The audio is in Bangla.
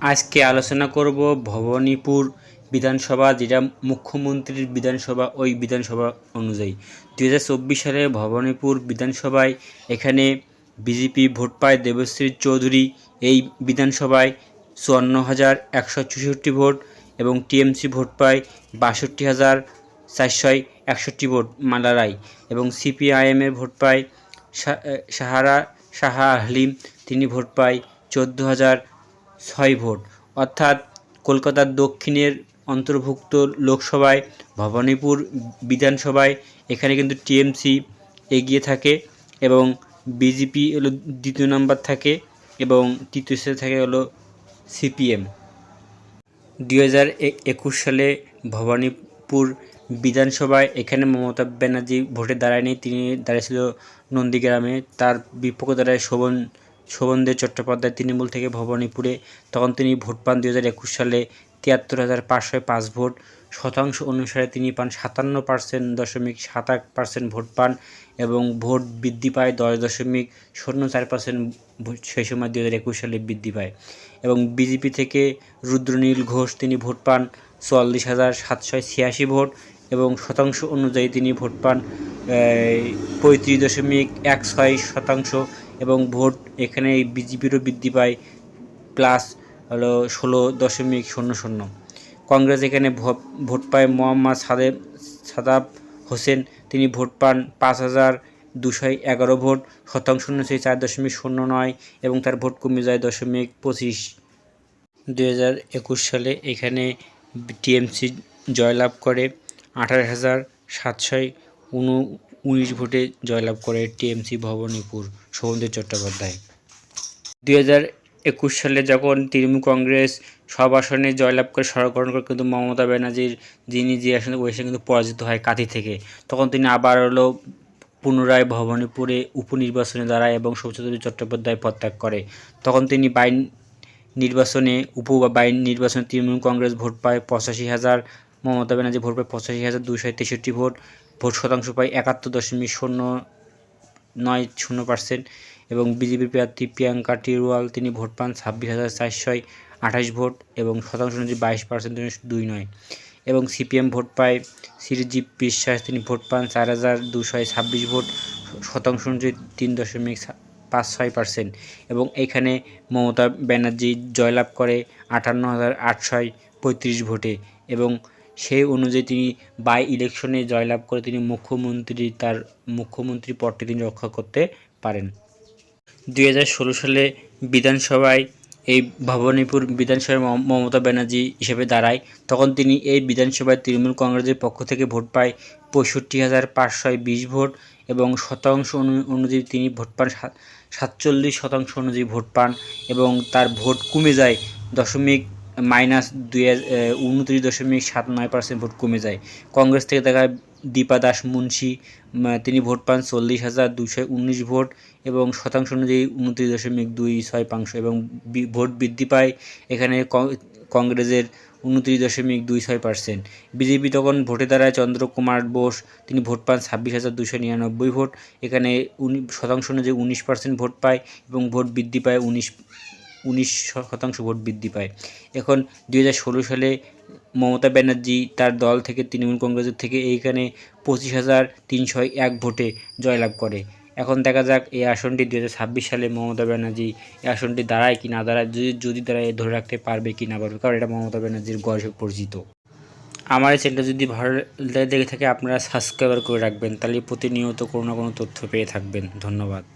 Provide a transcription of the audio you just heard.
আজকে আলোচনা করব ভবানীপুর বিধানসভা, যেটা মুখ্যমন্ত্রীর বিধানসভা, ওই বিধানসভা অনুযায়ী 2024 সালে ভবানীপুর বিধানসভায় এখানে বিজেপি ভোট পায় দেবশ্রী চৌধুরী এই বিধানসভায় 54,164 ভোট এবং টিএমসি ভোট পায় 62,461 ভোট মালা রায় এবং সিপিআইএমের ভোট পায় শাহ আলম, তিনি ভোট পায় 14,006 ভোট। অর্থাৎ কলকাতার দক্ষিণের অন্তর্ভুক্ত লোকসভায় ভবানীপুর বিধানসভায় এখানে কিন্তু টিএমসি এগিয়ে থাকে এবং বিজেপি হলো দ্বিতীয় নাম্বার থাকে এবং তৃতীয় স্থানে থাকে হলো সিপিএম। 2021 সালে ভবানীপুর বিধানসভায় এখানে মমতা ব্যানার্জি ভোটে দাঁড়ায়নি, তিনি দাঁড়িয়েছিল নন্দীগ্রামে। তার বিপক্ষে দাঁড়ায় শোভনদেব চট্টোপাধ্যায় তৃণমূল থেকে ভবানীপুরে। তখন তিনি ভোট পান 2021 সালে 73,505 ভোট। শতাংশ অনুসারে তিনি পান 57.78% ভোট পান এবং ভোট বৃদ্ধি পায় 10.04% সেই সময় 2021 সালে বৃদ্ধি পায়। এবং বিজেপি থেকে রুদ্রনীল ঘোষ, তিনি ভোট পান 44,786 ভোট এবং শতাংশ অনুযায়ী তিনি ভোট পান 35.16% এবং ভোট এখানে বিজেপিরও বৃদ্ধি পায় প্লাস হলো 16.00। কংগ্রেস এখানে ভোট পায় মোহাম্মদ সাদাব হোসেন, তিনি ভোট পান 5,211 ভোট, শতাংশ অনুযায়ী 4.09 এবং তার ভোট কমে যায় 0.25। 2021 সালে এখানে টিএমসি জয়লাভ করে 18,719 ভোটে জয়লাভ করে টিএমসি ভবানীপুর শোভনদেব চট্টোপাধ্যায়। 2021 সালে যখন তৃণমূল কংগ্রেস সব আসনে জয়লাভ করে সরকার গঠন করে, কিন্তু মমতা ব্যানার্জির যিনি যে আসনে ওই আসনে কিন্তু পরাজিত হয় কাঁথি থেকে, তখন তিনি আবার হলো পুনরায় ভবানীপুরে উপনির্বাচনে দাঁড়ায় এবং শোভনদেব চট্টোপাধ্যায় পদত্যাগ করে। তখন তিনি নির্বাচনে তৃণমূল কংগ্রেস ভোট পায় 85,000, মমতা ব্যানার্জি ভোট পায় 85,263 ভোট, ভোট শতাংশ পায় 71.090% এবং বিজেপির প্রার্থী প্রিয়াঙ্কা টিরওয়াল, তিনি ভোট পান 26,428 ভোট এবং শতাংশ অনুযায়ী 22.29 এবং সিপিএম ভোট পায় সিরিজীব বিশ্বাস, তিনি ভোট পান 4,226 ভোট, শতাংশ অনুযায়ী 3.56% এবং এখানে মমতা ব্যানার্জি জয়লাভ করে 58,835 ভোটে এবং সেই অনুযায়ী তিনি বাই ইলেকশনে জয়লাভ করে তিনি মুখ্যমন্ত্রী পদটি তিনি রক্ষা করতে পারেন। 2016 সালে বিধানসভায় এই ভবানীপুর বিধানসভায় মমতা ব্যানার্জি হিসেবে দাঁড়ায়। তখন তিনি এই বিধানসভায় তৃণমূল কংগ্রেসের পক্ষ থেকে ভোট পায় 65,520 ভোট এবং শতাংশ অনুযায়ী তিনি ভোট পান 47% অনুযায়ী ভোট পান এবং তার ভোট কমে যায় -29.79% ভোট কমে যায়। কংগ্রেস থেকে দেখা দীপা দাস মুন্সি, তিনি ভোট পান 40,219 ভোট এবং শতাংশ অনুযায়ী 29.26% এবং ভোট বৃদ্ধি পায় এখানে কংগ্রেসের 29.26%। বিজেপি তখন ভোটে দাঁড়ায় চন্দ্রকুমার বোস, তিনি ভোট পান 26,299 ভোট, এখানে শতাংশ অনুযায়ী 19% ভোট পায় এবং ভোট বৃদ্ধি পায় 19% ভোট বৃদ্ধি পায়। এখন 2016 সালে মমতা ব্যানার্জি তার দল থেকে তৃণমূল কংগ্রেসের থেকে এইখানে 25,301 ভোটে জয়লাভ করে। এখন দেখা যাক এই আসনটি 2026 সালে মমতা ব্যানার্জি এই আসনটি দাঁড়ায় কি না দাঁড়ায়, যদি দাঁড়ায় ধরে রাখতে পারবে কি না পারবে, কারণ এটা মমতা ব্যানার্জির গড়ে পরিচিত। আমার এই চ্যানেলটা যদি ভালো দেখে থাকে আপনারা সাবস্ক্রাইব করে রাখবেন, তাহলে প্রতিনিয়ত কোনো না কোনো তথ্য পেয়ে থাকবেন। ধন্যবাদ।